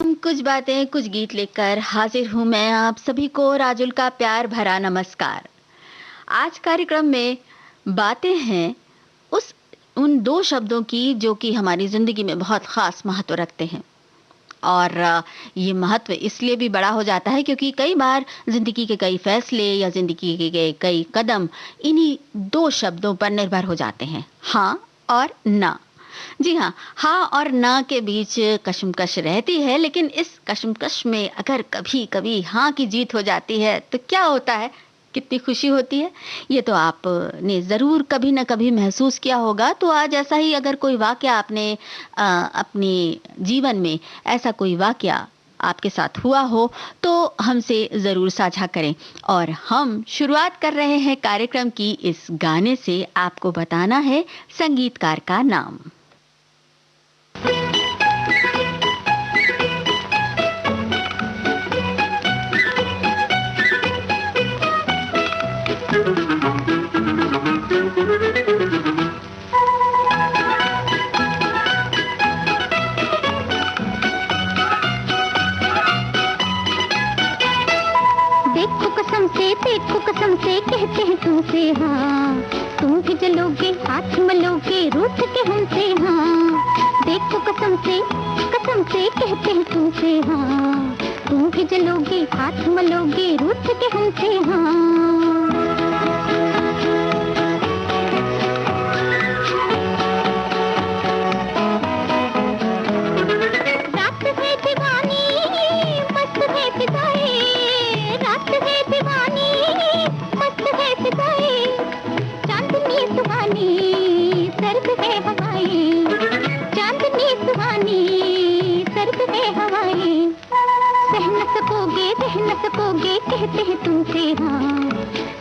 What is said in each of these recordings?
कुछ बातें कुछ गीत लेकर हाजिर हूँ मैं आप सभी को राजुल का प्यार भरा नमस्कार। आज कार्यक्रम में बातें हैं उस उन दो शब्दों की जो कि हमारी जिंदगी में बहुत खास महत्व रखते हैं। और ये महत्व इसलिए भी बड़ा हो जाता है क्योंकि कई बार जिंदगी के कई फैसले या जिंदगी के कई कदम इन्हीं दो शब्दों पर निर्भर हो जाते हैं, हाँ और ना। जी हाँ, हाँ और ना के बीच कशमकश रहती है, लेकिन इस कशमकश में अगर कभी-कभी हाँ की जीत हो जाती है, तो क्या होता है? कितनी खुशी होती है? ये तो आपने ज़रूर कभी न कभी महसूस किया होगा। तो आज ऐसा ही अगर कोई वाक़या आपने अपने जीवन में ऐसा कोई वाक़या आपके साथ हुआ हो, तो हमसे ज़रूर साझा करें। और हम शुरुआत कर रहे हैं कार्यक्रम की इस गाने से, आपको बताना है संगीतकार का नाम। देखो कसम से कहते हैं तुमसे हाँ, तुम भी जलोगे हाथ मलोगे रूठ के हमसे हाँ। देखो कसम से कहते हैं तुमसे हाँ, तुम भी जलोगे हाथ मलोगे रूठ के हमसे हाँ। रात है दीवानी मस्त है फिजाएं, रात है दीवानी मस्त है फिजाएं, चांदनी सुहानी सर्द है हवाएं, चांदनी सुहानी सर्द है हवाएं। सह न सकोगे कहते हैं तुमसे हाँ,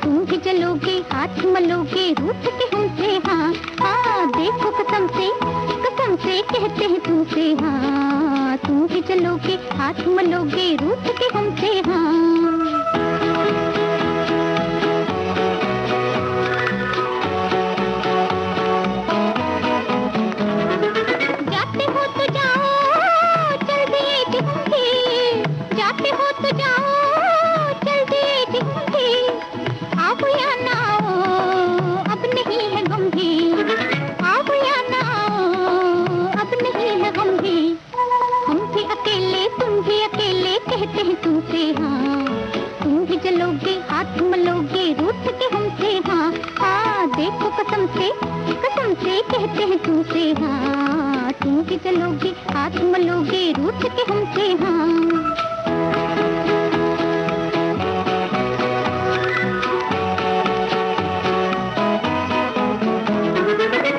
तुम भी जलोगे हाथ मलोगे रूठ के हमसे हाँ। हाँ देखो कसम से कहते हैं तुमसे हाँ, तुम भी जलोगे हाथ मलोगे रूठ के हमसे हाँ। जाते हो तो जाओ चल दिए दिखूंगी, जाते हो तो जाओ चल दिए दिखूंगी, आओ या ना आओ अब नहीं है गम भी, आओ या ना आओ अब नहीं है गम भी। हम भी अकेले तुम भी अकेले कहते हैं तुमसे हाँ, तुम भी जलोगे हाथ मलोगे रूठ के हमसे हाँ। हाँ देखो कसम से कहते हैं तुमसे हाँ, तुम भी जलोगे हाथ मलोगे रूठ के हमसे हाँ।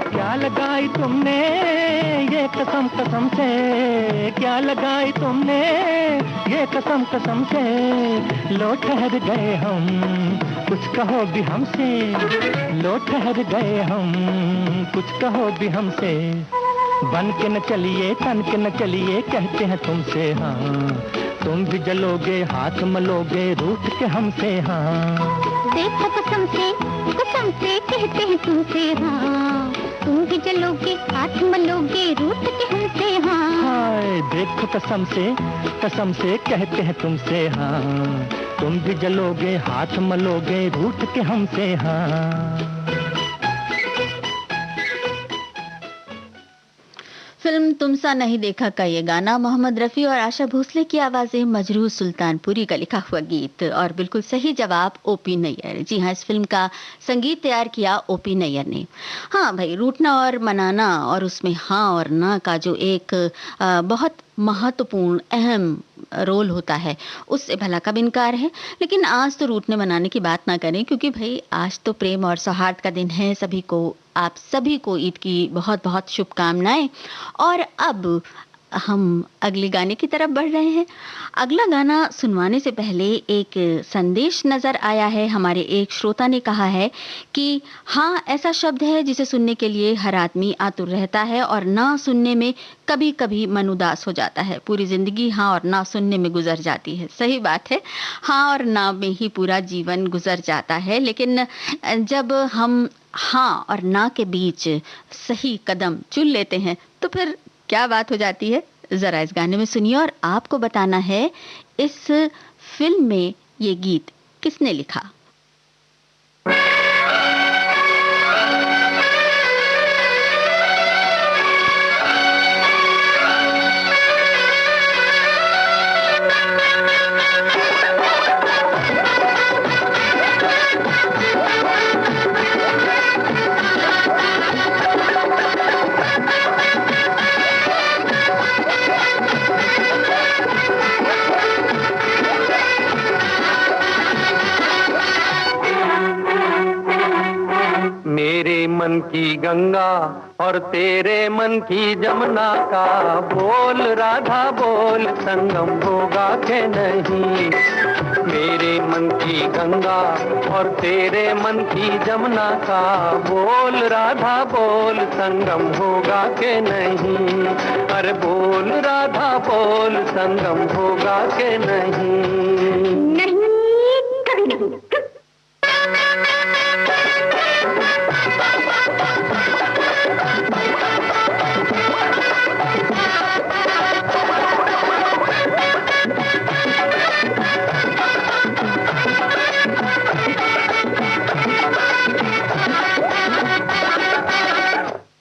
क्या लगाई तुमने ये कसम कसम से, क्या लगाई तुमने ये कसम कसम से, लो ठहर गए हम कुछ कहो भी हमसे, लो ठहर गए हम कुछ कहो भी हमसे। बन के न चलिए तन के न चलिए कहते हैं तुमसे हाँ, तुम भी जलोगे हाथ मलोगे रूठ के हमसे हाँ। देखो कसम से कहते हैं तुमसे हाँ, तुम भी जलोगे हाथ मलोगे रूठ के हमसे हाँ। हाय देखो कसम से कहते हैं तुमसे हाँ, तुम भी जलोगे हाथ मलोगे रूठ के हमसे हाँ। फिल्म तुम सा नहीं देखा का ये गाना मोहम्मद रफ़ी और आशा भोसले की आवाज़ें, मजरूह सुल्तानपुरी का लिखा हुआ गीत और बिल्कुल सही जवाब ओपी नैयर। जी हाँ, इस फिल्म का संगीत तैयार किया ओपी नैयर ने। हाँ भाई, रूठना और मनाना और उसमें हाँ और ना का जो एक बहुत महत्वपूर्ण अहम रोल होता है, उससे भला कब इनकार है। लेकिन आज तो रूठने मनाने की बात ना करें क्योंकि भाई आज तो प्रेम और सौहार्द का दिन है। सभी को, आप सभी को ईद की बहुत बहुत शुभकामनाएं। और अब हम अगले गाने की तरफ बढ़ रहे हैं। अगला गाना सुनवाने से पहले एक संदेश नजर आया है। हमारे एक श्रोता ने कहा है कि हाँ ऐसा शब्द है जिसे सुनने के लिए हर आदमी आतुर रहता है और ना सुनने में कभी कभी मन उदास हो जाता है। पूरी जिंदगी हाँ और ना सुनने में गुजर जाती है। सही बात है, हाँ और ना में ही पूरा जीवन गुजर जाता है। लेकिन जब हम हाँ और ना के बीच सही कदम चुन लेते हैं तो फिर क्या बात हो जाती है। जरा इस गाने में सुनिए और आपको बताना है इस फिल्म में ये गीत किसने लिखा। मेरे मन की गंगा और तेरे मन की जमुना का बोल राधा बोल, संगम होगा के नहीं। मेरे मन की गंगा और तेरे मन की जमुना का बोल राधा बोल, संगम होगा के नहीं। अरे बोल राधा बोल, संगम होगा के नहीं। नहीं, कभी नहीं।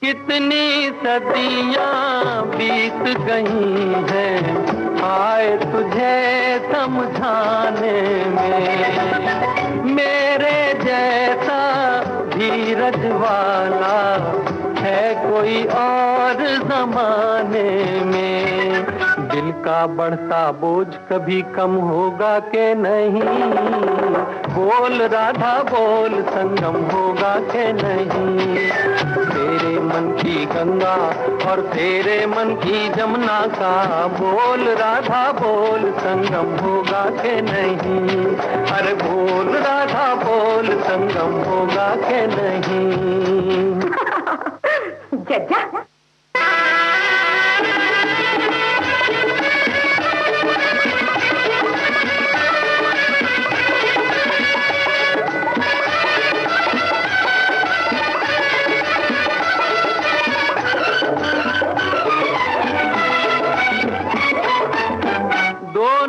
कितनी सदियां बीत गई हैं आए तुझे समझाने में। मेरे जैसा धीरज वाला है कोई और जमाने में। दिल का बढ़ता बोझ कभी कम होगा के नहीं। बोल राधा बोल, संगम होगा के नहीं। तेरे मन की गंगा और तेरे मन की जमुना का बोल राधा बोल, संगम होगा के नहीं। अरे बोल राधा बोल, संगम होगा के नहीं। जज्जा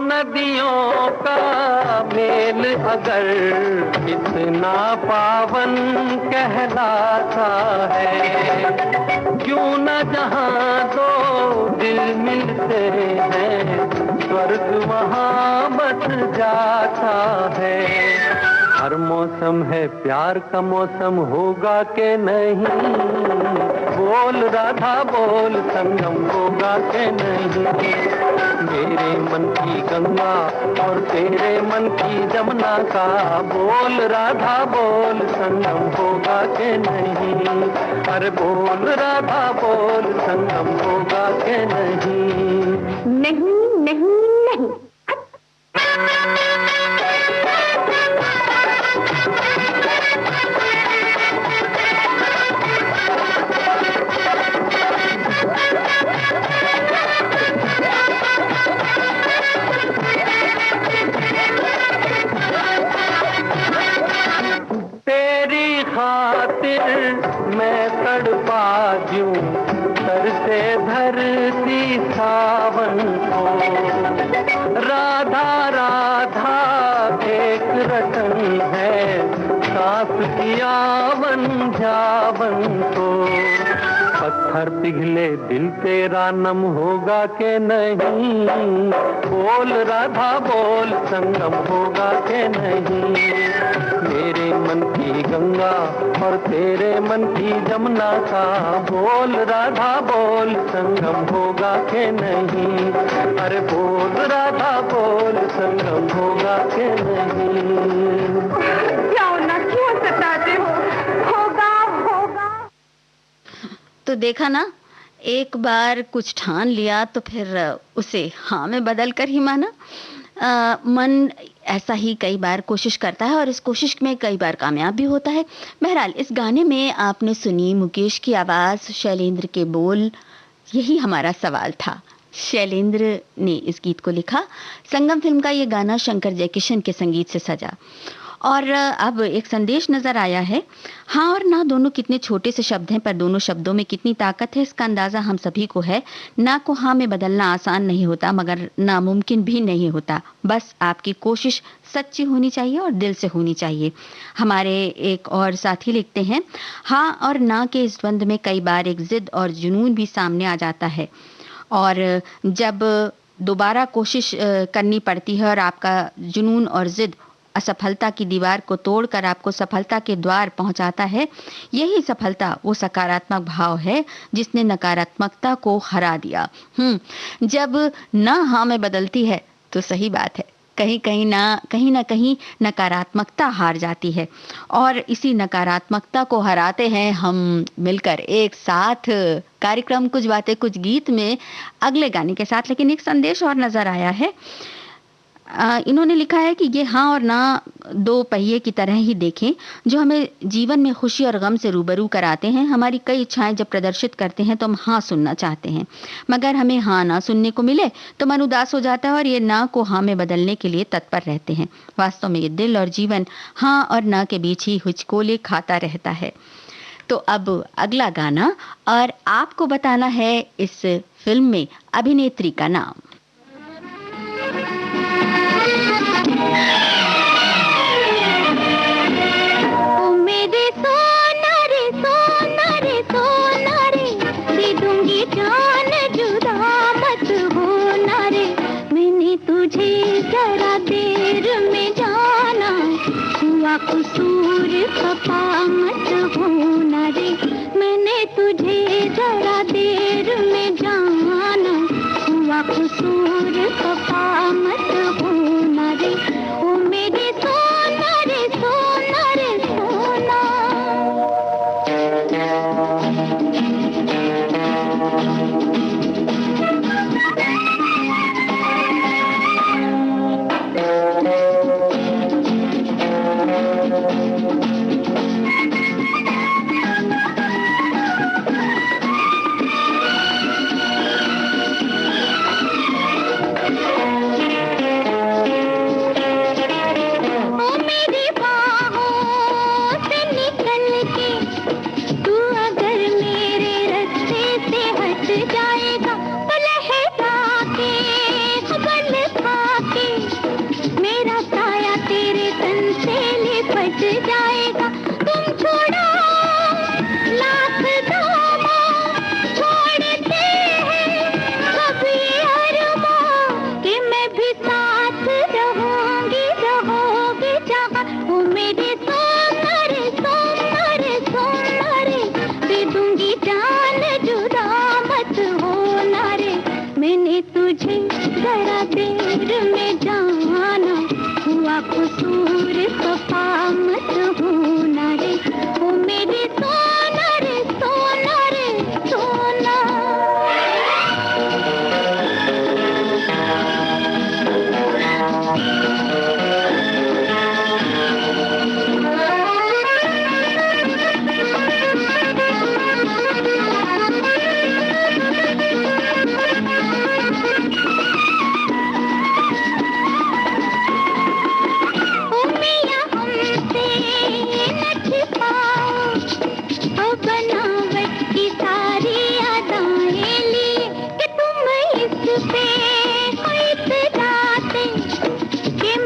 नदियों का मेल अगर इतना पावन कहलाता है, क्यों न जहां दो दिल मिलते हैं स्वर्ग वहां बस जाता है। हर मौसम है प्यार का मौसम होगा के नहीं। बोल राधा बोल, संगम होगा के नहीं। मेरे मन की गंगा और तेरे मन की जमुना का बोल राधा बोल, संगम होगा के नहीं। अरे बोल राधा बोल, संगम होगा के नहीं। नहीं नहीं नहीं। तेरी खातिर मैं तड़पा दूं सर से धरती सावन को। राधा राधा एक रतन है, सांस की आवन जावन को। पत्थर पिघले दिल तेरा नम होगा के नहीं। बोल राधा बोल, संगम होगा के नहीं। मेरे मन की गंगा और तेरे मन की जमुना का बोल राधा बोल, संगम होगा के नहीं। अरे बोल राधा बोल, संगम होगा के नहीं। जाओ ना, क्यों सताते हो? होगा होगा। तो देखा ना, एक बार कुछ ठान लिया तो फिर उसे हाँ में बदल कर ही माना। मन ऐसा ही कई बार कोशिश करता है और इस कोशिश में कई बार कामयाब भी होता है। बहरहाल इस गाने में आपने सुनी मुकेश की आवाज़, शैलेंद्र के बोल। यही हमारा सवाल था। शैलेंद्र ने इस गीत को लिखा। संगम फिल्म का ये गाना शंकर जयकिशन के संगीत से सजा और अब एक संदेश नजर आया है। हाँ और ना दोनों कितने छोटे से शब्द हैं, पर दोनों शब्दों में कितनी ताकत है इसका अंदाजा हम सभी को है। ना को हाँ में बदलना आसान नहीं होता, मगर नामुमकिन भी नहीं होता। बस आपकी कोशिश सच्ची होनी चाहिए और दिल से होनी चाहिए। हमारे एक और साथी लिखते हैं, हाँ और ना के इस द्वंद में कई बार एक जिद और जुनून भी सामने आ जाता है, और जब दोबारा कोशिश करनी पड़ती है और आपका जुनून और जिद असफलता की दीवार को तोड़कर आपको सफलता के द्वार पहुंचाता है, यही सफलता वो सकारात्मक भाव है जिसने नकारात्मकता को हरा दिया। जब ना हाँ में बदलती है तो सही बात है, कहीं ना कहीं नकारात्मकता हार जाती है, और इसी नकारात्मकता को हराते हैं हम मिलकर एक साथ। कार्यक्रम कुछ बातें कुछ गीत में अगले गाने के साथ, लेकिन एक संदेश और नजर आया है। इन्होंने लिखा है कि ये हाँ और ना दो पहिए की तरह ही देखें जो हमें जीवन में खुशी और गम से रूबरू कराते हैं। हमारी कई इच्छाएं जब प्रदर्शित करते हैं तो हम हाँ सुनना चाहते हैं, मगर हमें हाँ ना सुनने को मिले तो मन उदास हो जाता है और ये ना को हाँ में बदलने के लिए तत्पर रहते हैं। वास्तव में ये दिल और जीवन हाँ और ना के बीच ही हिचकोले खाता रहता है। तो अब अगला गाना, और आपको बताना है इस फिल्म में अभिनेत्री का नाम। ओ मेरे सोना रे सोना रे सोना रे, दे दूंगी जान जुदा मत होना रे। मैंने तुझे जरा देर में जाना, हुआ कसूर खफा मत होना रे। मैंने तुझे जरा देर में जाना, हुआ कसूर खफा मत होना रे। ओ मेरे सोना रे सोना रे सोना। पे कोई इतराते कि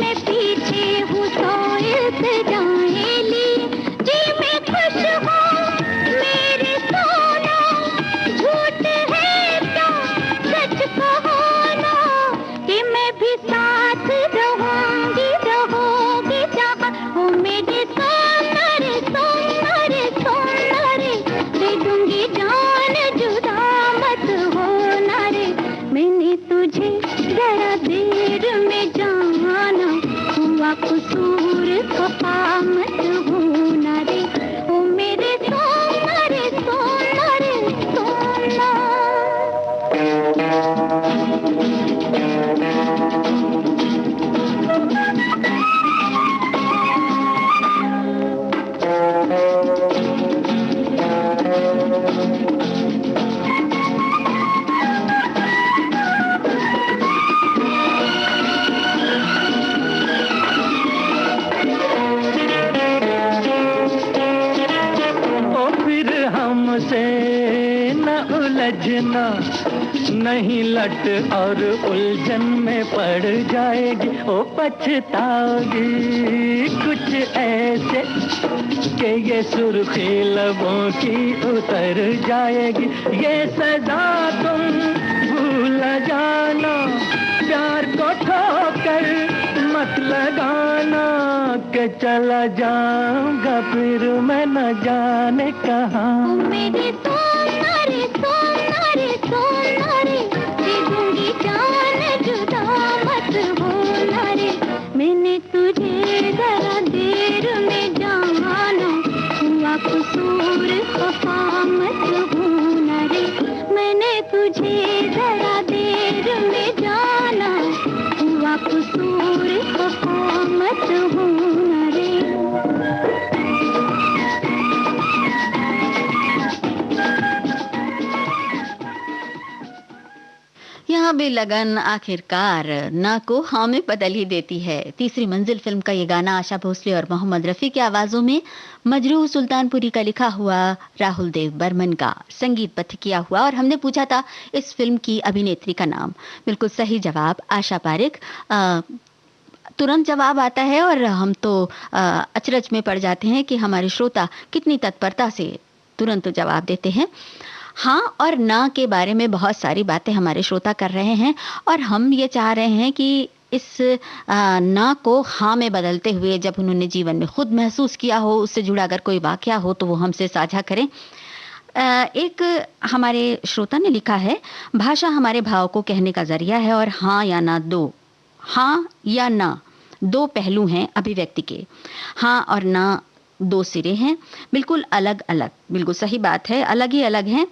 जाना, नहीं लट और उलझन में पड़ जाएगी, ओ पछताओगी कुछ ऐसे कि ये सुर्खी लबों की उतर जाएगी। ये सजा तुम भूल जाना, प्यार को ठोकर मत लगाना, के चला जाऊंगा फिर मैं न जाने कहाँ। मेरे सोना रे सोना रे सोना रे, दे दूंगी जान जुदा मत होना रे। मैंने तुझे जरा देर में जाना, हुआ कसूर खफा मत होना रे। मैंने तुझे जरा देर में जाना, हुआ कसूर खफा मत होना रे। यहाँ भी लगन आखिरकार ना को हाँ में बदल ही देती है। तीसरी मंजिल फिल्म का ये गाना आशा भोसले और मोहम्मद रफी की आवाजों में मजरूह सुल्तानपुरी का लिखा हुआ, राहुल देव बर्मन का संगीतबद्ध किया हुआ। और हमने पूछा था इस फिल्म की अभिनेत्री का नाम। बिल्कुल सही जवाब आशा पारेख। तुरंत जवाब आता है और हम तो अचरज में पड़ जाते हैं कि हमारे श्रोता कितनी तत्परता से तुरंत जवाब देते हैं। हाँ और ना के बारे में बहुत सारी बातें हमारे श्रोता कर रहे हैं और हम ये चाह रहे हैं कि इस ना को हाँ में बदलते हुए जब उन्होंने जीवन में खुद महसूस किया हो, उससे जुड़ा अगर कोई वाकया हो तो वो हमसे साझा करें। एक हमारे श्रोता ने लिखा है, भाषा हमारे भाव को कहने का जरिया है और हाँ या ना हाँ या ना दो पहलू हैं अभिव्यक्ति के। हाँ और ना दो सिरे हैं, बिल्कुल अलग अलग। बिल्कुल सही बात है, अलग ही अलग हैं।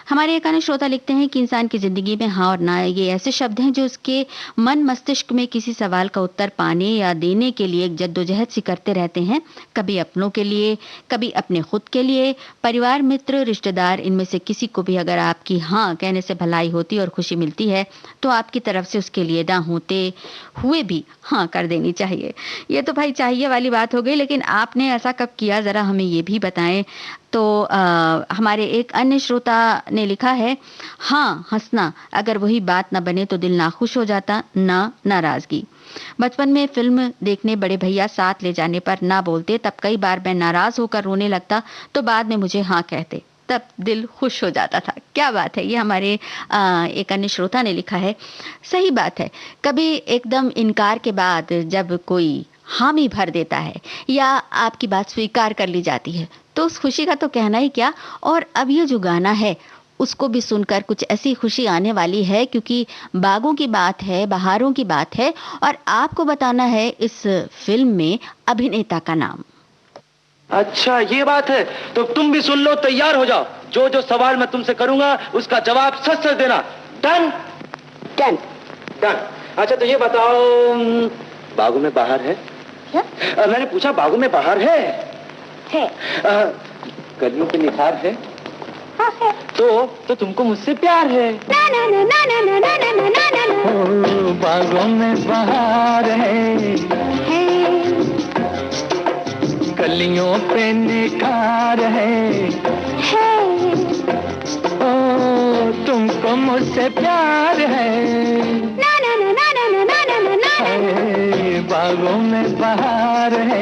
हमारे एक अन्य श्रोता लिखते हैं कि इंसान की जिंदगी में हाँ और ना ये ऐसे शब्द हैं जो उसके मन मस्तिष्क में किसी सवाल का उत्तर पाने या देने के लिए एक जद्दोजहद सी करते रहते हैं। कभी अपनों के लिए, कभी अपने खुद के लिए, परिवार, मित्र, रिश्तेदार, इनमें से किसी को भी अगर आपकी हाँ कहने से भलाई होती और खुशी मिलती है तो आपकी तरफ से उसके लिए ना होते हुए भी हाँ कर देनी चाहिए। ये तो भाई चाहिए वाली बात हो गई, लेकिन आपने ऐसा कब किया, जरा हमें ये भी बताएं। तो हमारे एक अन्य श्रोता ने लिखा है, हाँ हंसना, अगर वही बात ना बने तो दिल नाखुश हो जाता, ना नाराजगी। बचपन में फिल्म देखने बड़े भैया साथ ले जाने पर ना बोलते, तब कई बार मैं नाराज होकर रोने लगता, तो बाद में मुझे हाँ कहते, तब दिल खुश हो जाता था। क्या बात है, ये हमारे एक अन्य श्रोता ने लिखा है। सही बात है, कभी एकदम इनकार के बाद जब कोई हामी भर देता है या आपकी बात स्वीकार कर ली जाती है तो उस खुशी का तो कहना ही क्या। और अब ये जो गाना है उसको भी सुनकर कुछ ऐसी खुशी आने वाली है, क्योंकि बागों की बात है, बहारों की बात है और आपको बताना है इस फिल्म में अभिनेता का नाम। अच्छा ये बात है, तो तुम भी सुन लो, तैयार हो जाओ। जो जो सवाल मैं तुमसे करूंगा उसका जवाब सच सच देना। Done done done. अच्छा तो ये बताओ, बागों में बाहर है क्या? मैंने पूछा बागों में बाहर है कलियों पे निखार है। हाँ है। तो तुमको मुझसे प्यार है। ना ना ना ना ना ना ना ना ना ना ना। ओ बागों में बहार है, कलियों पे निखार है, ओ तुमको मुझसे प्यार है। ना ना ना ना ना ना ना ना ना है, बागों में बहार है।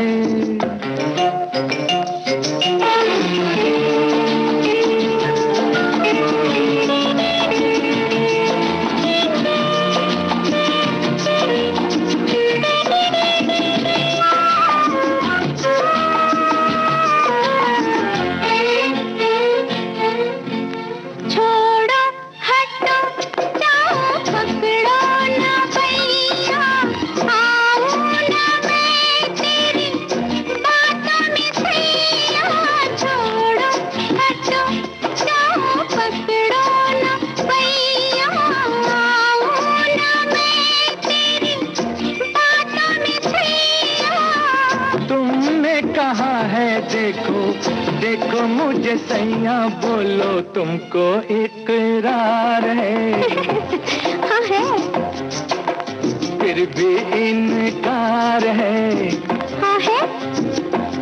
देखो मुझे सैया, बोलो तुमको इकरार है। हाँ है। फिर भी इनकार है। हाँ है।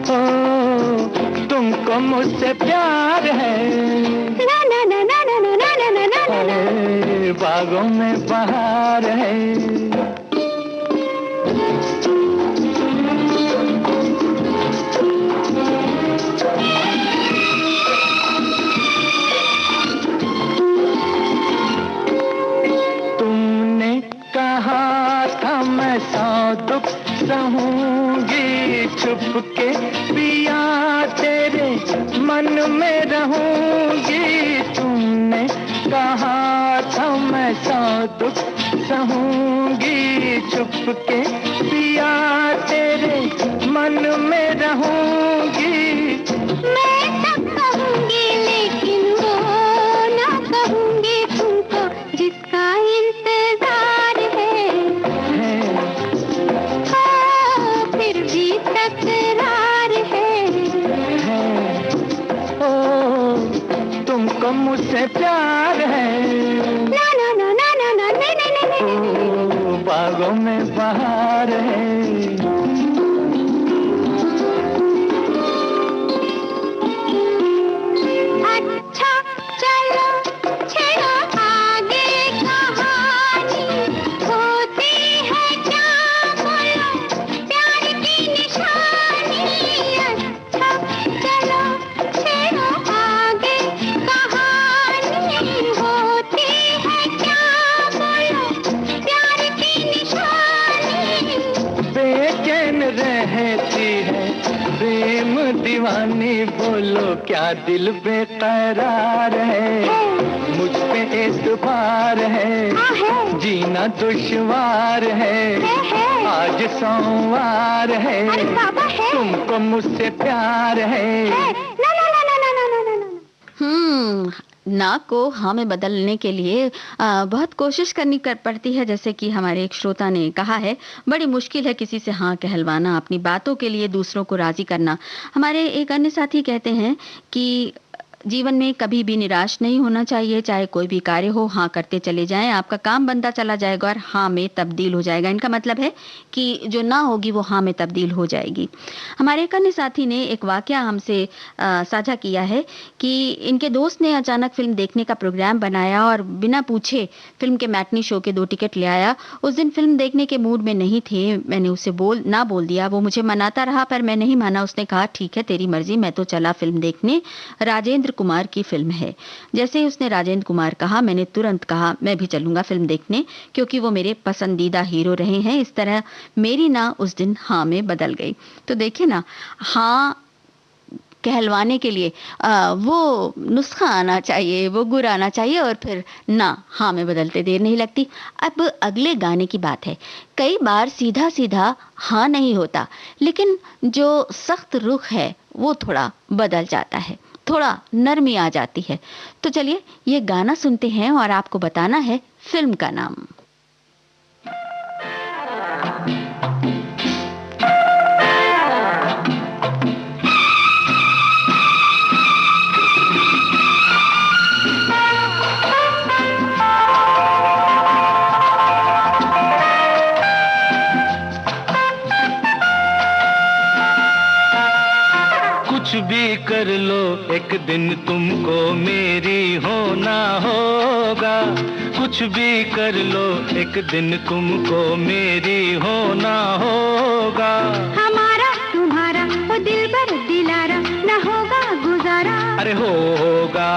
ओ तुमको मुझसे प्यार है। ना ना ना ना ना ना ना ना ना ना ना। हाय, बागों में बहार है। तुमने कहा था मैं 100 दुख सहूंगी छुप के, पिया तेरे मन में रहूंगी। तुमने कहा था मैं 100 दुख सहूंगी छुप के, पिया तेरे मन में रहूंगी। मैं सब कहूंगी लेकिन वो ना कहूंगी तुमको जिसका इंतजार है। फिर भी तकरार है। ओ, तुमको मुझसे प्यार है। ना ना ना ना ना ना नहीं नहीं नहीं ओ, बागों में बहार है। अच्छा चलो छेड़ो आगे कहानी, होती है क्या बोलो प्यार की निशानी। अच्छा चलो छेड़ो आगे कहानी, होती है क्या बोलो प्यार की निशानी। बेचैन रहती है प्रेम दीवानी, बोलो क्या दिल बेकरार है। मुझ पे एतबार है, जीना दुश्वार है। आज सोमवार है, अरे बाबा है। तुमको मुझसे प्यार है। ना ना ना ना ना ना ना ना ना। ना को हाँ में बदलने के लिए बहुत कोशिश करनी पड़ती है। जैसे कि हमारे एक श्रोता ने कहा है, बड़ी मुश्किल है किसी से हाँ कहलवाना, अपनी बातों के लिए दूसरों को राजी करना। हमारे एक अन्य साथी कहते हैं कि जीवन में कभी भी निराश नहीं होना चाहिए, चाहे कोई भी कार्य हो हाँ करते चले जाएं, आपका काम बनता चला जाएगा और हाँ में तब्दील हो जाएगा। इनका मतलब है कि जो ना होगी वो हाँ में तब्दील हो जाएगी। हमारे एक अन्य साथी ने एक वाकया हमसे साझा किया है कि इनके दोस्त ने अचानक फिल्म देखने का प्रोग्राम बनाया और बिना पूछे फिल्म के मैटनी शो के 2 टिकट ले आया। उस दिन फिल्म देखने के मूड में नहीं थे, मैंने उसे बोल दिया। वो मुझे मनाता रहा पर मैं नहीं माना। उसने कहा ठीक है तेरी मर्जी, मैं तो चला फिल्म देखने। राजेंद्र कुमार की फिल्म है। जैसे ही उसने राजेंद्र कुमार कहा, मैंने तुरंत कहा मैं भी चलूंगा फिल्म देखने, क्योंकि वो मेरे पसंदीदा हीरो रहे हैं। इस तरह मेरी ना उस दिन हाँ में बदल गई। तो देखिए ना, हाँ कहलवाने के लिए वो नुस्खा आना चाहिए, वो गुर आना चाहिए और फिर ना हाँ में बदलते देर नहीं लगती। अब अगले गाने की बात है। कई बार सीधा सीधा हाँ नहीं होता, लेकिन जो सख्त रुख है वो थोड़ा बदल जाता है, थोड़ा नरमी आ जाती है। तो चलिए ये गाना सुनते हैं और आपको बताना है फिल्म का नाम। कुछ भी कर लो एक दिन तुमको मेरी होना होगा। कुछ भी कर लो एक दिन तुमको मेरी होना होगा। हमारा तुम्हारा वो दिलबर दिलारा न होगा गुजारा। अरे होगा।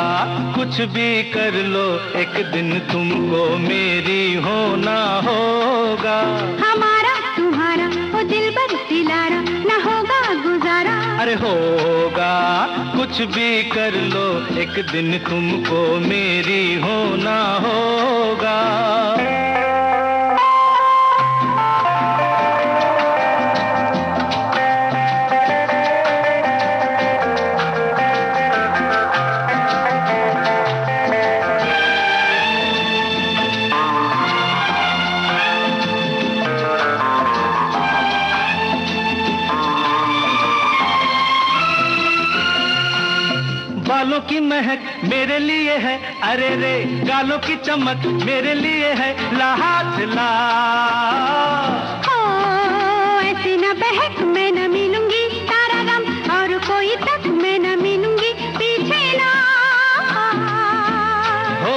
कुछ भी कर लो एक दिन तुमको मेरी होना होगा। हमारा तुम्हारा वो दिलबर दिलारा न होगा गुजारा। अरे होगा। कुछ भी कर लो एक दिन तुमको मेरी होना होगा। बालों की महक मेरे लिए है, अरे रे गालों की चमक मेरे लिए है, लाहात ला। ऐसी न बहक मैं न मिलूंगी तारा गम, और कोई तक मैं न मिलूंगी पीछे ना। हो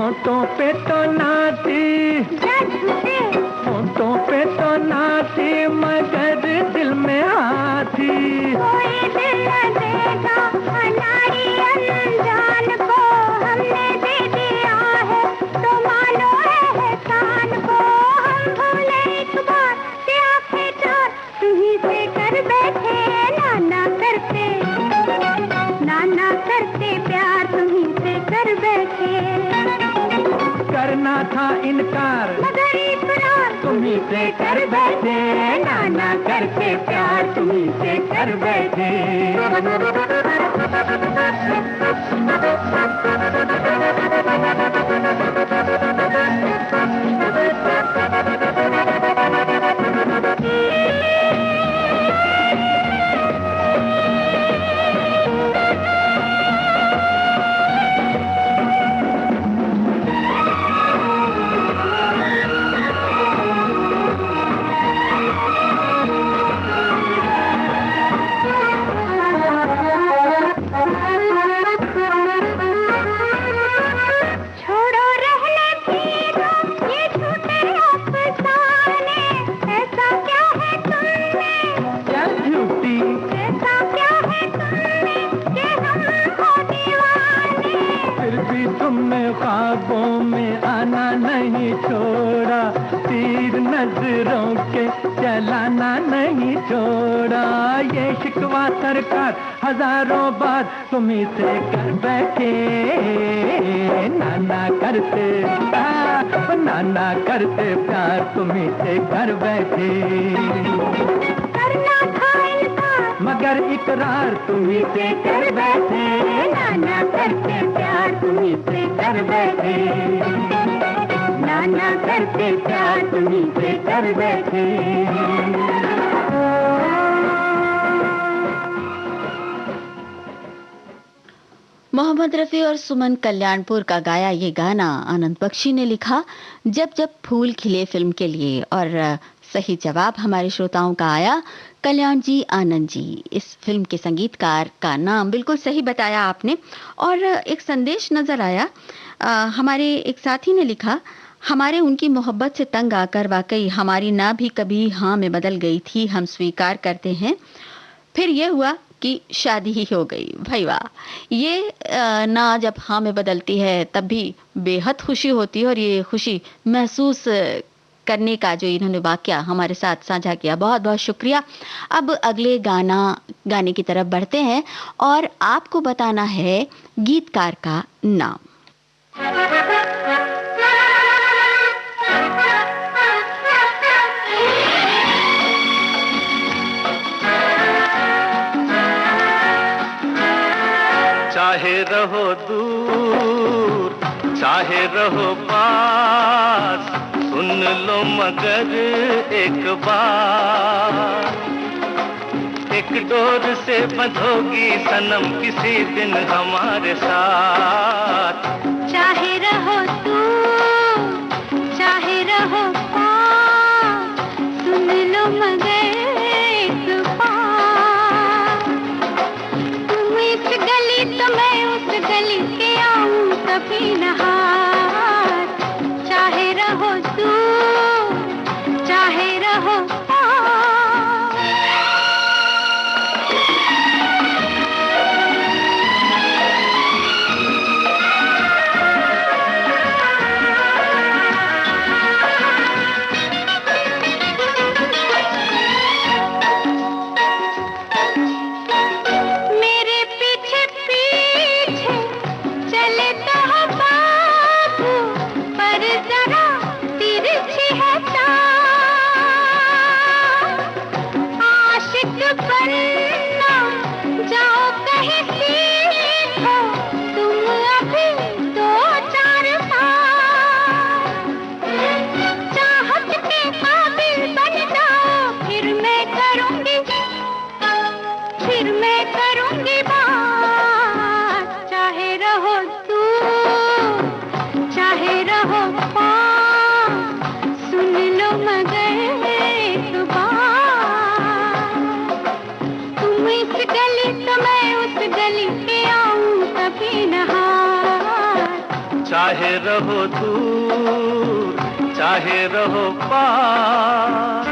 होठों पे तो नाची, होठों पे तो नाची मगर दिल में हाथी। कोई दिल न देगा अनाड़ी अनजान को, हमने दे दिया है तो मानो एहसान को। हम भूले एक बार कि आंखें चार तुम्हीं से कर बैठे, नाना करते प्यार तुम्हीं से कर बैठे। करना था इनकार मगर इकरार तुम्हीं से कर बैठे, नाना करके प्यार तुम्हीं से कर बैठे। ख्वाबों में आना नहीं छोड़ा, तीर नजरों के चलाना नहीं छोड़ा। ये शिकवा सरकार हजारों बार तुम्हीं से कर बैठे, नाना करते प्यार तुम्हीं से कर बैठे। करना था इनकार मगर इकरार तुम्हीं से कर बैठे, नाना करते प्यार तुम्हीं से कर बैठे। नाना करते प्यार तुम्हीं से कर बैठे। मोहम्मद रफी और सुमन कल्याणपुर का गाया ये गाना आनंद बख्शी ने लिखा जब जब फूल खिले फिल्म के लिए, और सही जवाब हमारे श्रोताओं का आया कल्याण जी आनंद जी। इस फिल्म के संगीतकार का नाम बिल्कुल सही बताया आपने। और एक संदेश नजर आया, हमारे एक साथी ने लिखा, हमारे उनकी मोहब्बत से तंग आकर वाकई हमारी ना भी कभी हाँ में बदल गई थी, हम स्वीकार करते हैं। फिर यह हुआ कि शादी ही हो गई। भाई वाह, ये ना जब हाँ में बदलती है तब भी बेहद खुशी होती है, और ये खुशी महसूस करने का जो इन्होंने वाकया हमारे साथ साझा किया, बहुत बहुत शुक्रिया। अब अगले गाने की तरफ बढ़ते हैं और आपको बताना है गीतकार का नाम। चाहे रहो दूर चाहे रहो पास, सुन लो मगर एक बार, एक डोर से बंधोगी सनम किसी दिन हमारे साथ। चाहे रहो दूर चाहे रहो पास, सुन लो मगर एक बार, तुम इस गली तो मैं उस गली के आऊं कभी न हार। चाहे रहो दूर चाहे रहो चाहे रहो दूर चाहे रहो पास।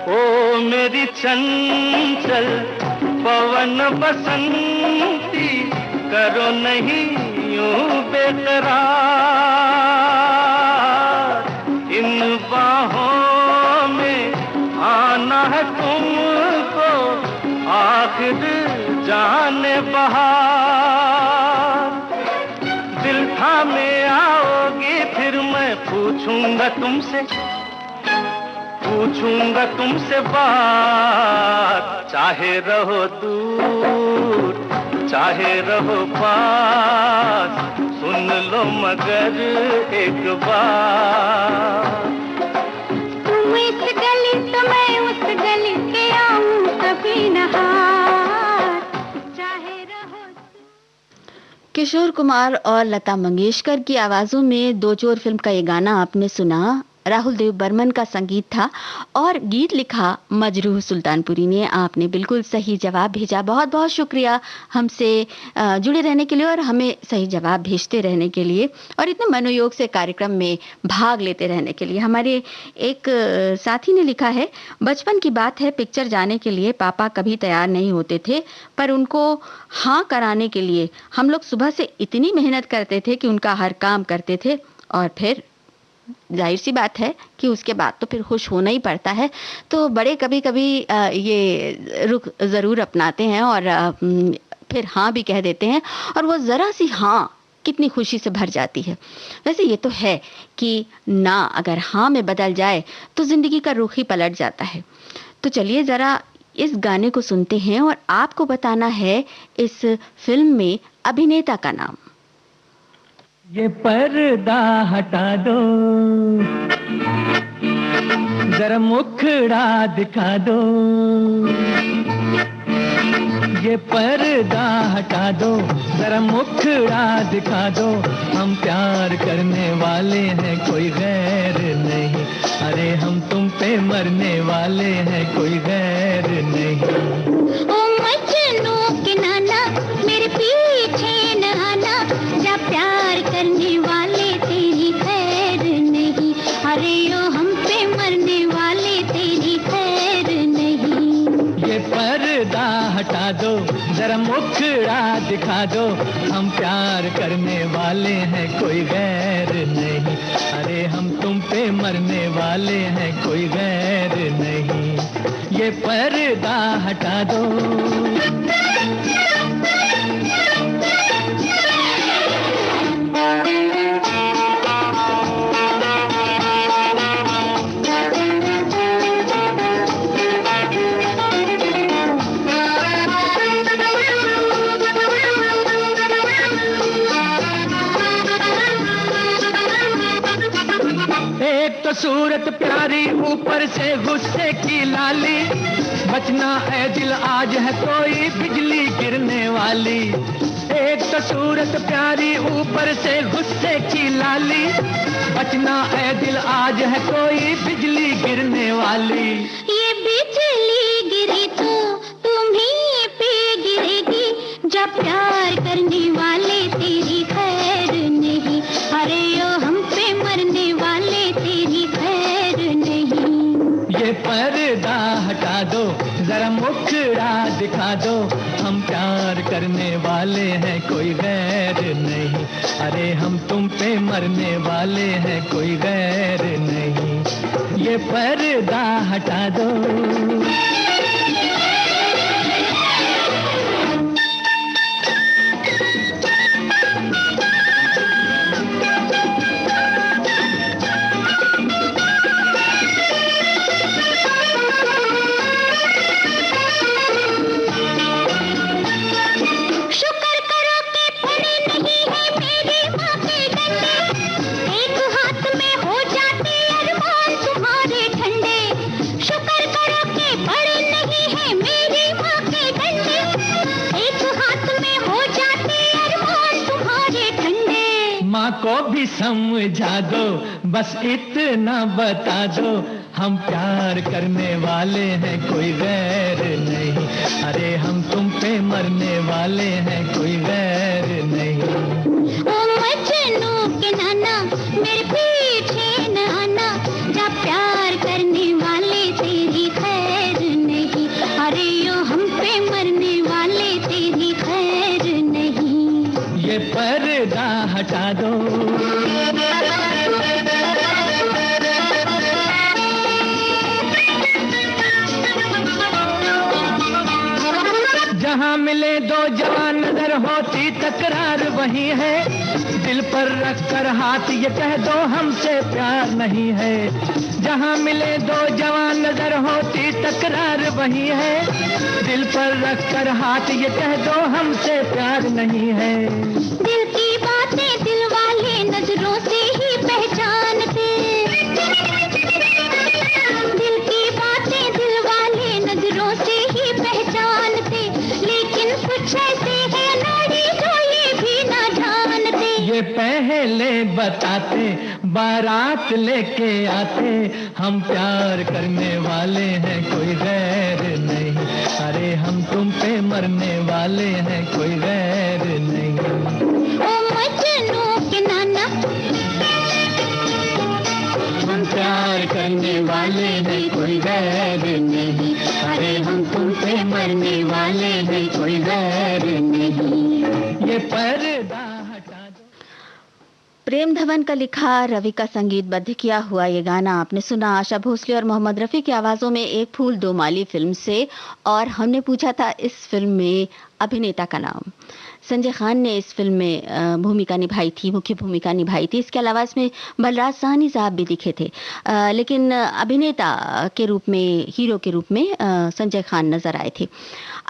ओ मेरी चंचल पवन बसंती, करो नहीं यूं बेकरार, इन बाहों में आना है तुमको आखिर जाने बहार। दिल थामे आओगी फिर मैं पूछूंगा तुमसे बात। चाहे रहो दूर चाहे रहो पास, सुन लो मगर एक बार। तुम इस गली तो मैं उस गली के आऊं कभी न हार, चाहे रहो। किशोर कुमार और लता मंगेशकर की आवाजों में दो चोर फिल्म का ये गाना आपने सुना। राहुल देव बर्मन का संगीत था और गीत लिखा मजरूह सुल्तानपुरी ने। आपने बिल्कुल सही जवाब भेजा। बहुत बहुत शुक्रिया हमसे जुड़े रहने के लिए और हमें सही जवाब भेजते रहने के लिए और इतने मनोयोग से कार्यक्रम में भाग लेते रहने के लिए। हमारे एक साथी ने लिखा है, बचपन की बात है, पिक्चर जाने के लिए पापा कभी तैयार नहीं होते थे, पर उनको हाँ कराने के लिए हम लोग सुबह से इतनी मेहनत करते थे कि उनका हर काम करते थे और फिर जाहिर सी बात है कि उसके बाद तो फिर खुश होना ही पड़ता है। तो बड़े कभी कभी ये रुख ज़रूर अपनाते हैं और फिर हाँ भी कह देते हैं और वो ज़रा सी हाँ कितनी खुशी से भर जाती है। वैसे ये तो है कि ना अगर हाँ में बदल जाए तो ज़िंदगी का रुख ही पलट जाता है। तो चलिए ज़रा इस गाने को सुनते हैं और आपको बताना है इस फिल्म में अभिनेता का नाम। ये पर्दा हटा दो, जरा मुखड़ा दिखा दो। ये पर्दा हटा दो, जरा मुखड़ा दिखा दो। हम प्यार करने वाले हैं, कोई गैर नहीं। अरे हम तुम पे मरने वाले हैं, कोई गैर नहीं। ओ मजनू के नाना मेरे पीछे न आना, जा प्यार करने वाले तेरी खैर नहीं। अरे ओ हम पे मरने वाले तेरी खैर नहीं। ये पर्दा हटा दो, जरा मुखड़ा दिखा दो। हम प्यार करने वाले हैं, कोई गैर नहीं। अरे हम तुम पे मरने वाले हैं, कोई गैर नहीं। ये पर्दा हटा दो। सूरत प्यारी ऊपर से गुस्से की लाली, बचना है दिल आज है कोई बिजली गिरने वाली। एक तो सूरत प्यारी ऊपर से गुस्से की लाली, बचना है दिल आज है कोई बिजली गिरने वाली। ये बिजली गिरी तो तुम्हीं पे गिरेगी, जब प्यार करने वाले तेरी खैर नहीं। अरे ओ हम पे मरने वाले तेरी खैर नहीं। ये पर्दा हटा दो, जरा मुखड़ा दिखा दो। हम प्यार करने वाले हैं, कोई गैर नहीं। अरे हम तुम पे मरने वाले हैं, कोई गैर नहीं। ये पर्दा हटा दो। बड़े हमको भी समझा दो, बस इतना बता दो, हम प्यार करने वाले हैं, कोई वैर नहीं। अरे हम तुम पे मरने वाले हैं, कोई वैर नहीं। ओ मजनू के नाना मेरे पीछे न आना, जा प्यार करने वाले तेरी खैर नहीं। अरे यो हम पे मरने वाले तेरी खैर नहीं। ये पर्दा हटा दो, जहाँ मिले दो जवान नजर होती तकरार वही है। दिल पर रख कर हाथ ये कह दो हमसे प्यार नहीं है। जहाँ मिले दो जवान नजर होती तकरार वही है। दिल पर रख कर हाथ ये कह दो हमसे प्यार नहीं है। दिल की बातें दिल वाले नजरों से ही पहचानते, दिल की बातें दिल वाले नजरों से ही पहचानते, लेकिन कुछ ऐसे हैं नारी जो ये भी ना जानते। ये पहले बताते बारात लेके आते, हम प्यार करने वाले हैं, कोई गैर नहीं। अरे हम तुम पे मरने वाले हैं, कोई गैर नहीं। ओ मजनू के नाना हम प्यार करने वाले हैं, कोई गैर नहीं। अरे हम तुम पे मरने वाले हैं, कोई गैर नहीं। ये पर्दा हटा दो। प्रेम धवन का लिखा, रवि का संगीतबद्ध किया हुआ ये गाना आपने सुना आशा भोसले और मोहम्मद रफी की आवाजों में एक फूल दो माली फिल्म से। और हमने पूछा था इस फिल्म में अभिनेता का नाम। संजय खान ने इस फिल्म में भूमिका निभाई थी, मुख्य भूमिका निभाई थी। इसके अलावा इसमें बलराज साहनी साहब भी दिखे थे, लेकिन अभिनेता के रूप में, हीरो के रूप में संजय खान नजर आए थे।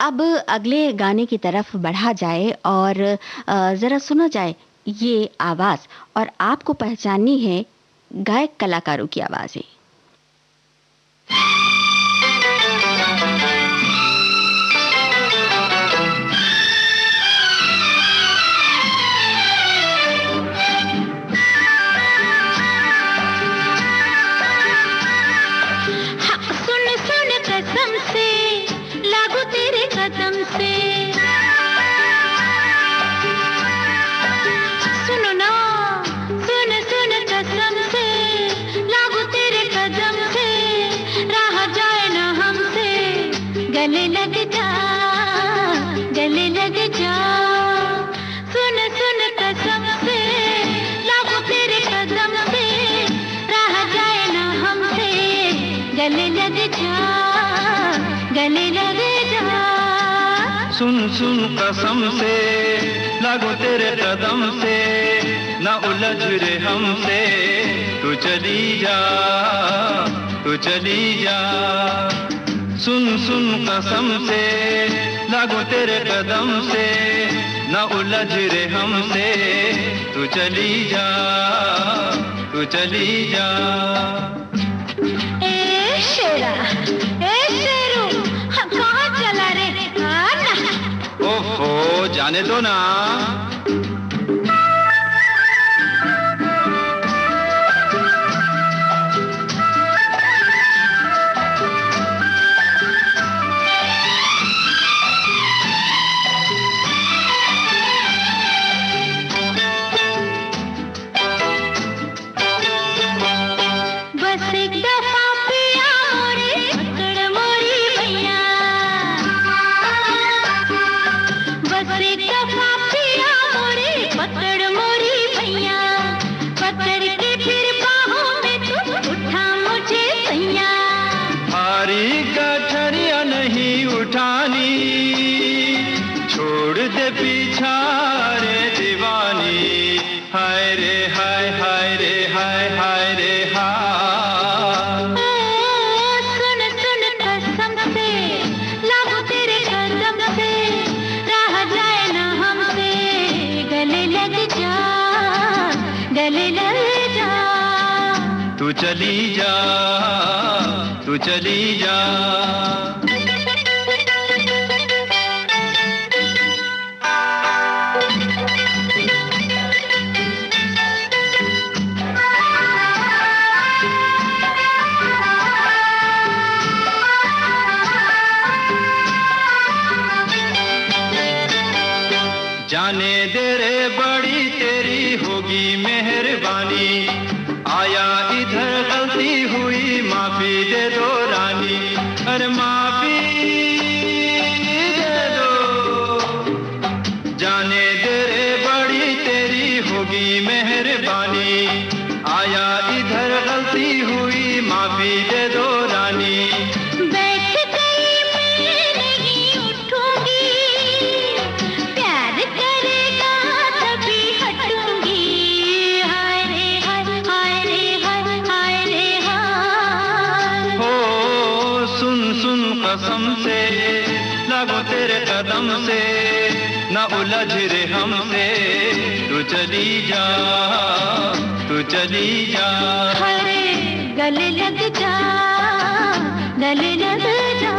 अब अगले गाने की तरफ बढ़ा जाए और ज़रा सुना जाए ये आवाज़, और आपको पहचाननी है गायक कलाकारों की आवाज़ें। सुन सुन कसम से लागू तेरे कदम से, सुनो ना, सुन सुन कसम से लागू तेरे कदम से, रहा जाए ना हमसे, गले लग जा, गले लग जा। सुन सुन कसम से लागू तेरे कदम से, रहा जाए ना हमसे, गले लग जा, गले लग जा। सुन सुन कसम से लागो तेरे कदम से, ना उलझ रे हमसे, तू चली जा, तू चली जा। सुन सुन कसम से लागो तेरे कदम से, ना उलझ रे हमसे, तू चली जा, तू चली जा। ए शेरा, ए शेरू, हम कहाँ चला रे? आना। ओहो, जाने दो ना। बस एक दफा पिया मोरे पकड़ मोरी भैया, बस एक दफा पिया मोरे पकड़ मोरी भैया, पकड़ के फिर बाहों में तू उठा मुझे सैया। भारी गठरिया नहीं उठानी, छोड़ दे पीछा रे दीवानी, हाय रे हाय, हाय रे हाय, हाय रे हाय। सुन सुन कसम से लागू तेरे कदम से, रहा जाए ना हमसे, गले लग जा, गले लग जा। तू चली जा, तू चली जा। जाने दे रे बड़ी तेरी होगी मेहरबानी, आया इधर गलती हुई माफी दे दो रानी, अरे माफी दे दो। जाने दे रे बड़ी तेरी होगी मेहरबानी, आया इधर गलती हुई माफी दे दो रानी। बैठ गई मैं नहीं उठूंगी, प्यार करेगा तभी हटूंगी, हाय रे हाय, हाय रे हाय, हाय रे हाय। हो सुन सुन कसम से लागो तेरे कदम से, ना उलझ रे हमसे, तू चली जा, तू चली जा। हाय गले लग जा, गले लग जा।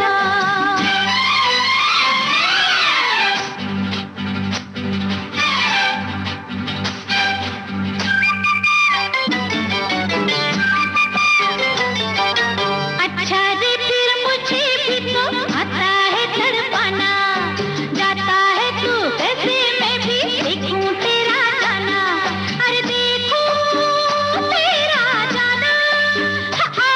अच्छा रे फिर मुझे भी तो आता है तड़पाना, जाता है तू कैसे मैं भी देखूं तेरा जाना, अरे देखूं तेरा जाना। हा,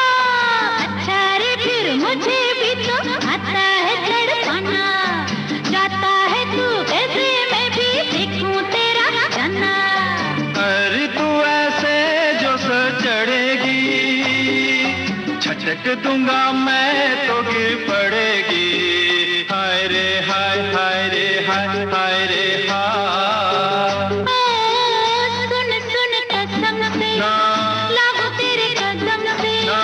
अच्छा रे फिर मुझे भी तो आता है तड़पाना, जाता है तू कैसे मैं भी देखूं तेरा जाना। अरे तू ऐसे जो सर चढ़ेगी, छटक दूंगा मैं तो गिर पड़ेगी, हाय रे हाय, हाय रे हाय, हाय रे हाय। ओ सुन सुन कसम से, ना लागू तेरे कदम से, ना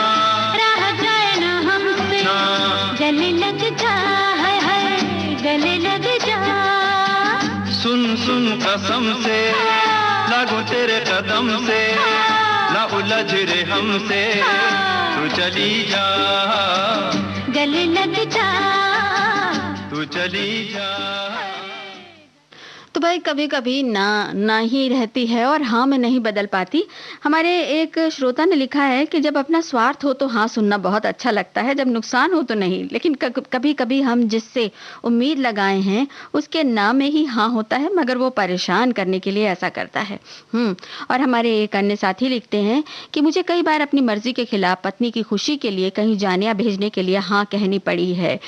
रह जाए ना हमसे, ना गले लग जा, हाय हाय गले लग जा। सुन सुन कसम से लागू तेरे कदम से, ना उलझ रे हमसे, तू चली जा, गले लग जा। तू चली जा। तो भाई कभी कभी ना ही रहती है और हाँ में नहीं बदल पाती। हमारे एक श्रोता ने लिखा है कि जब अपना स्वार्थ हो तो हाँ सुनना बहुत अच्छा लगता है, जब नुकसान हो तो नहीं। लेकिन कभी कभी हम जिससे उम्मीद लगाए हैं उसके ना में ही हाँ होता है, मगर वो परेशान करने के लिए ऐसा करता है। और हमारे एक अन्य साथी लिखते हैं कि मुझे कई बार अपनी मर्जी के खिलाफ पत्नी की खुशी के लिए कहीं जाने या भेजने के लिए हाँ कहनी पड़ी है।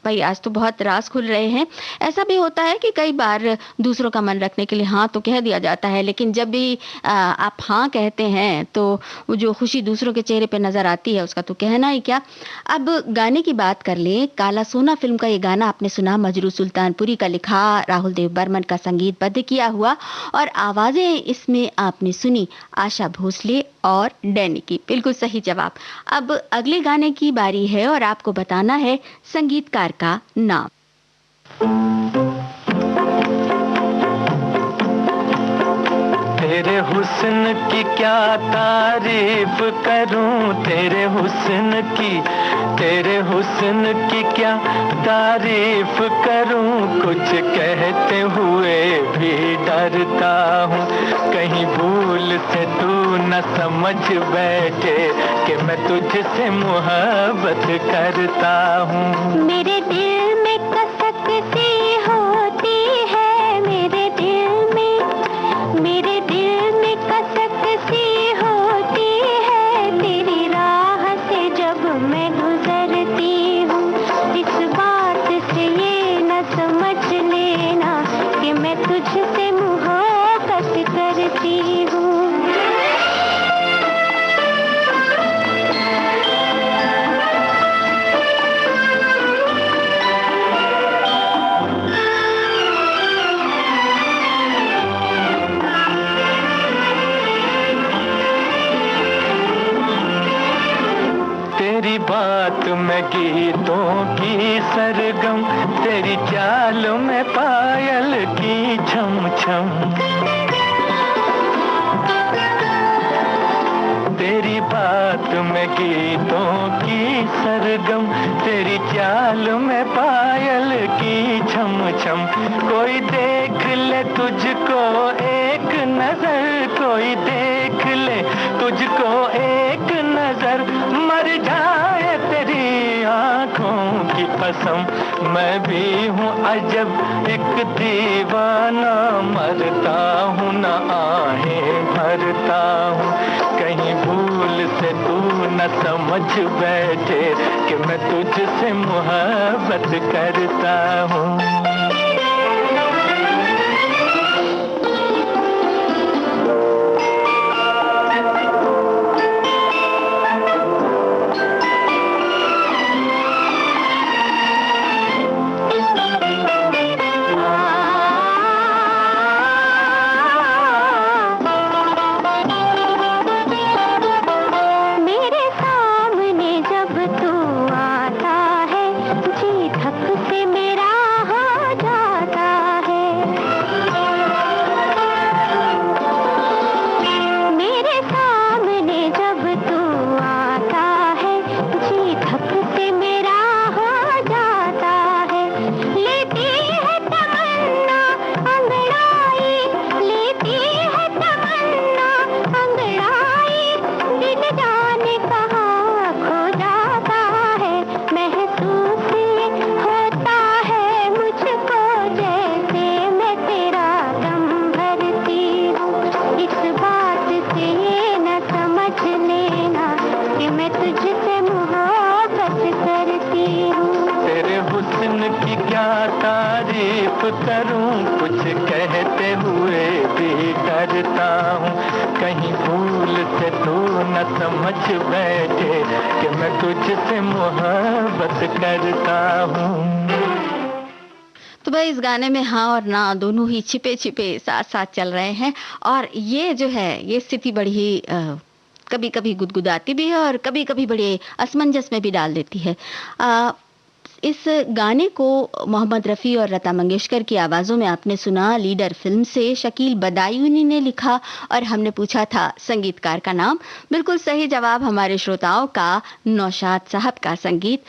भाई आज तो बहुत राज खुल रहे हैं। ऐसा भी होता है कि कई बार दूसरों का मन रखने के लिए हाँ तो कह दिया जाता है, लेकिन जब भी आप हाँ कहते हैं तो वो जो खुशी दूसरों के चेहरे पे नजर आती है उसका तो कहना ही क्या। अब गाने की बात कर लें। काला सोना फिल्म का ये गाना आपने सुना, मजरू सुल्तानपुरी का लिखा, राहुल देव बर्मन का संगीतबद्ध किया हुआ, और आवाजें इसमें आपने सुनी आशा भोसले और डैनी की। बिल्कुल सही जवाब। अब अगले गाने की बारी है और आपको बताना है संगीतकार का नाम। तेरे हुस्न की क्या तारीफ करूं, तेरे हुस्न की क्या तारीफ करूं, कुछ कहते हुए भी डरता हूं, कहीं भूल से तू न समझ बैठे कि मैं तुझसे मोहब्बत करता हूं। मेरे दिल में कसक सी होती है, मेरे दिल में कसक सी होती है, तेरी राह से जब मैं गुजरती हूँ, इस बात से ये न समझ लेना कि मैं तुझसे मोहब्बत करती हूँ। तेरी बात में गीतों की सरगम, तेरी चाल में पायल की छम छम, तेरी बात में गीतों की सरगम, तेरी चाल में पायल की छम छम। कोई देख ले तुझको एक नजर, कोई देख ले तुझको एक नजर, मर जाए तेरी आंखों की कसम मैं भी हूँ अजब एक दीवाना, मरता हूँ न आहें भरता हूँ, कहीं भूल से तू न समझ बैठे कि मैं तुझसे मोहब्बत करता हूँ। करूं कुछ कहते हुए भी डरता हूँ, कहीं भूल से तू न समझ बैठे कि मैं तुझसे मोहब्बत करता हूँ। तो भाई इस गाने में हाँ और ना दोनों ही छिपे छिपे साथ साथ चल रहे हैं, और ये जो है ये स्थिति बड़ी ही कभी कभी गुदगुदाती भी है और कभी कभी बड़े असमंजस में भी डाल देती है। इस गाने को मोहम्मद रफ़ी और लता मंगेशकर की आवाज़ों में आपने सुना। लीडर फिल्म से शकील बदायूनी ने लिखा और हमने पूछा था संगीतकार का नाम। बिल्कुल सही जवाब हमारे श्रोताओं का नौशाद साहब का संगीत।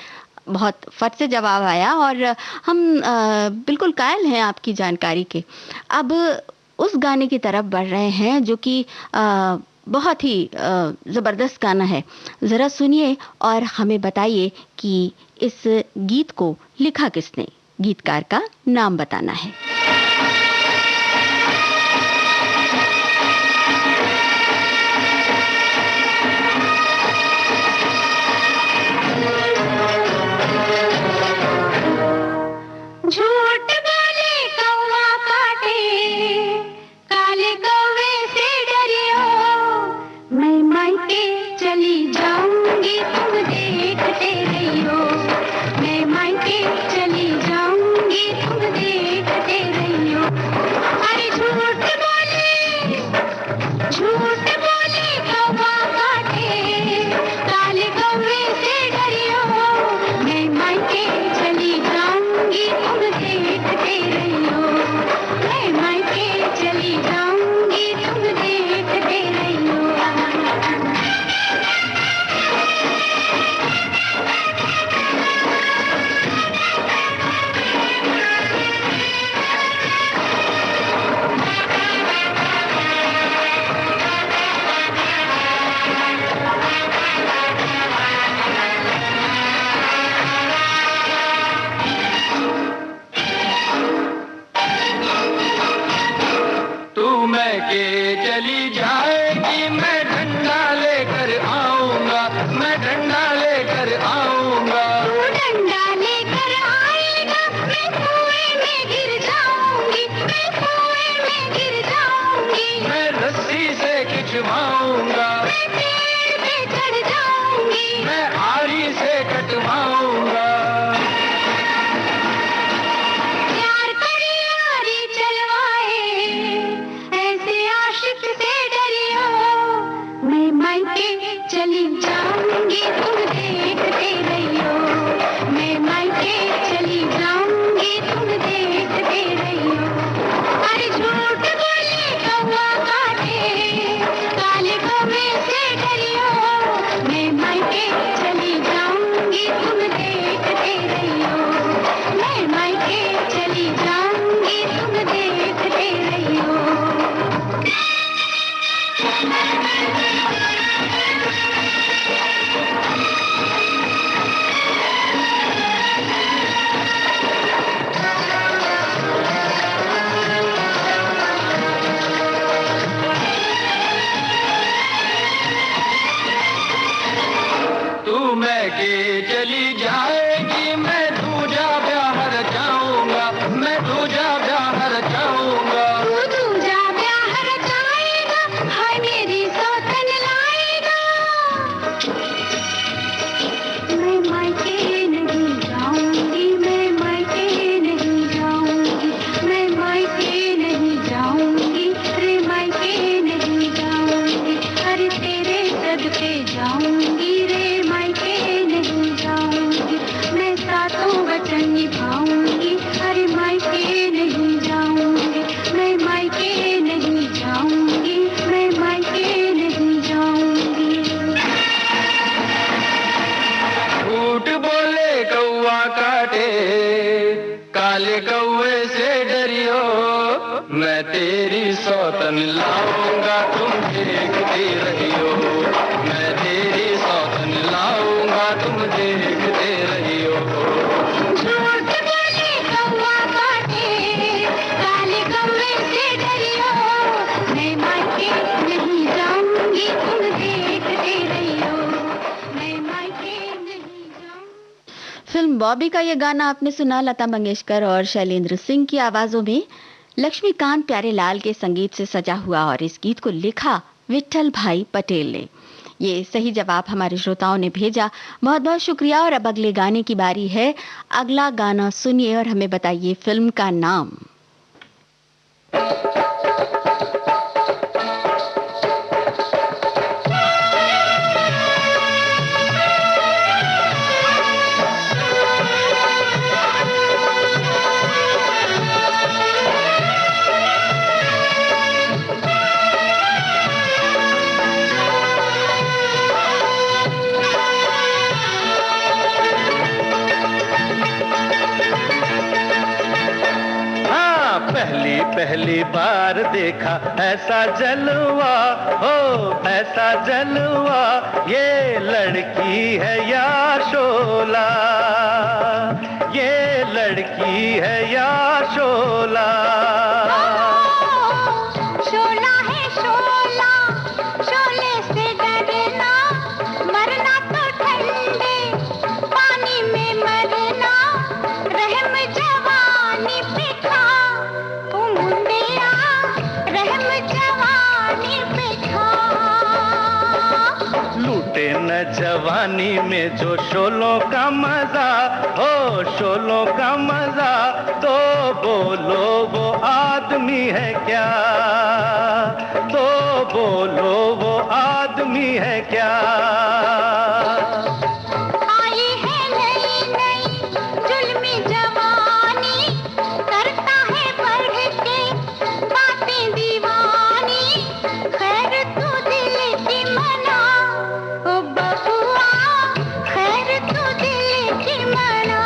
बहुत फट से जवाब आया और हम बिल्कुल कायल हैं आपकी जानकारी के। अब उस गाने की तरफ बढ़ रहे हैं जो कि बहुत ही ज़बरदस्त गाना है। ज़रा सुनिए और हमें बताइए कि इस गीत को लिखा किसने, गीतकार का नाम बताना है। झूठ बोले कौवा काटे, काले कौवे से डरियो, मैं मायके चली जाऊंगी तुम देखते रहियो, मैं मायके चली जाऊंगी तुम देखते रहियो। अरे झूठ बोले कौवा काटे, काले कौवे से डरियो, मैं मायके चली जाऊंगी तुम देखते रहियो, मैं मायके चली जाऊंगी तुम देखते रहियो। तू मैं के चली जाएगी, मैं डंडा लेकर आऊंगा, मैं डंडा लेकर आऊंगा। तू डंडा लेकर आएगा, मैं कुएं में गिर जाऊंगी, मैं कुएं में गिर जाऊंगी। मैं रस्सी से खिंचवाऊंगा, मैं पेड़ पे चढ़ जाऊंगी, मैं आरी से कटवाऊंगा। प्यार करे आरी चलवाए, ऐसे आशिक से डरियो, मैं मायके चली जाऊंगी तुम देखते रहियो, मैं मायके चली जाऊंगी तुम देखते रहियो। अरे झूठ बोले कौवा काटे, काले कौवे तू मैं के चली जाएगी, मैं दूजा ब्याह रचाऊंगा, मैं दूजा ब्याह रचाऊंगा। तू दूजा ब्याह रचाएगा, हाय मेरी सौतन लाएगा। मैं मायके नहीं जाऊंगी, मैं मायके नहीं जाऊंगी, मैं मायके नहीं जाऊंगी, रे मायके नहीं जाऊंगी। अरे तेरे सदके जाऊंगी, रे मायके नहीं जाऊंगी। मैं सातों वचन निभाऊंगी, अरे मायके नहीं जाऊंगी, मैं मायके नहीं जाऊंगी, मैं मायके नहीं जाऊंगी। झूठ बोले कौवा काटे, काले कौवे से डरियो, मैं तेरी सौतन लाऊंगा, तुम देखते रहियो। मैं तेरी सौतन लाऊंगा, तुम देखते रहियो। झूठ बोले कौवा काटे, काले कौवे से डरियो, मैं मायके नहीं जाऊंगी, तुम देखते रहियो। मैं मायके नहीं जाऊंगी। फिल्म बॉबी का ये गाना आपने सुना लता मंगेशकर और शैलेंद्र सिंह की आवाजों में, लक्ष्मीकांत प्यारेलाल के संगीत से सजा हुआ, और इस गीत को लिखा विट्ठल भाई पटेल ने। ये सही जवाब हमारे श्रोताओं ने भेजा, बहुत बहुत शुक्रिया। और अब अगले गाने की बारी है। अगला गाना सुनिए और हमें बताइए फिल्म का नाम। पहली बार देखा ऐसा जलवा, हो ऐसा जलवा, ये लड़की है या शोला, ये लड़की है या शोला। शोला है शोला, शोले से डरना, मरना तो ठंडे पानी में मरना, रहम जवानी पे खा, ओ मुंडिया, रहम जवानी पे खा। लूटे न जवानी में जो शोलों का मजा, हो शोलों का मजा, तो बोलो वो आदमी है क्या, तो बोलो वो आदमी है क्या। आई है नई नई जुल्मी जवानी, करता है बढ़ के बातें दीवानी, खैर तू दिल की मना, ओ बबुआ, खैर तू दिल की मना।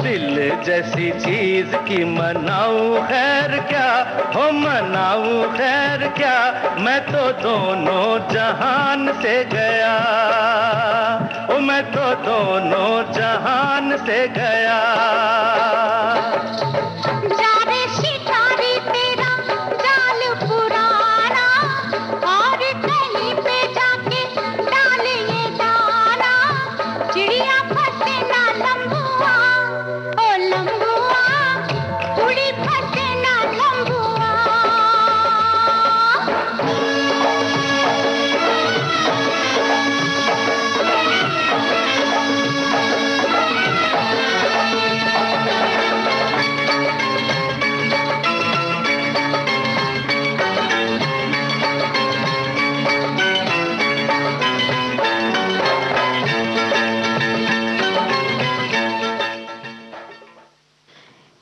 दिल जैसी चीज की मनाऊं खैर क्या, हो मनाऊं खैर क्या, मैं तो दोनों जहान से गया, ओ मैं तो दोनों जहान से गया। जा रे शिकारी तेरा जाल पुराना, और कहीं पे जाके डाल ये दाना, चिड़िया फंसे ना लंबुआ, ओ लंबुआ, उड़ी फंसे ना लंबुआ।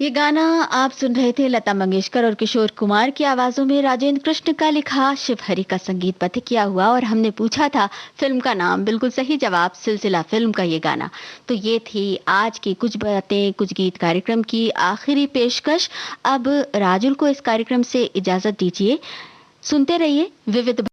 ये गाना आप सुन रहे थे लता मंगेशकर और किशोर कुमार की आवाजों में, राजेंद्र कृष्ण का लिखा, शिव हरि का संगीतबद्ध किया हुआ। और हमने पूछा था फिल्म का नाम, बिल्कुल सही जवाब, सिलसिला फिल्म का ये गाना। तो ये थी आज की कुछ बातें कुछ गीत कार्यक्रम की आखिरी पेशकश। अब राजुल को इस कार्यक्रम से इजाजत दीजिए। सुनते रहिए विविध